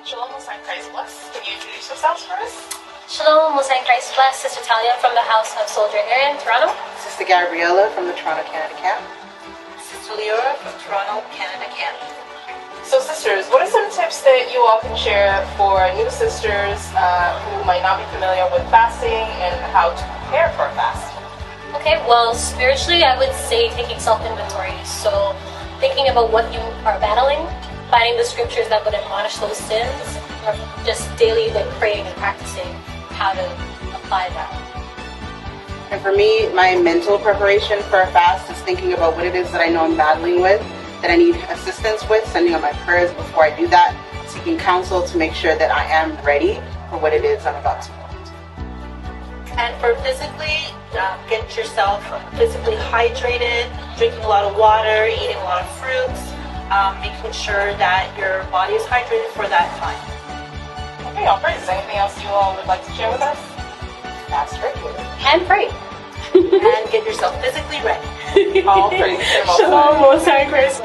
Shalom, Most High Christ bless. Can you introduce yourselves for us? Shalom, Most High Christ bless. Sister Talia from the House of Soldier Aaron, Toronto. Sister Gabriella from the Toronto, Canada camp. Sister Leora from Toronto, Canada camp. So sisters, what are some tips that you all can share for new sisters who might not be familiar with fasting and how to prepare for a fast? Okay, well, spiritually, I would say taking self-inventory. So thinking about what you are battling, finding the scriptures that would admonish those sins, or just daily praying and practicing how to apply that. And for me, my mental preparation for a fast is thinking about what it is that I know I'm battling with, that I need assistance with, sending out my prayers before I do that, seeking counsel to make sure that I am ready for what it is I'm about to do. And for physically, get yourself physically hydrated, drinking a lot of water, eating a lot of fruits, making sure that your body is hydrated for that time. Okay, all praise. Anything else you all would like to share with us? Fast regularly. And pray. And get yourself physically ready. All praise. Shalom, Most High Christ.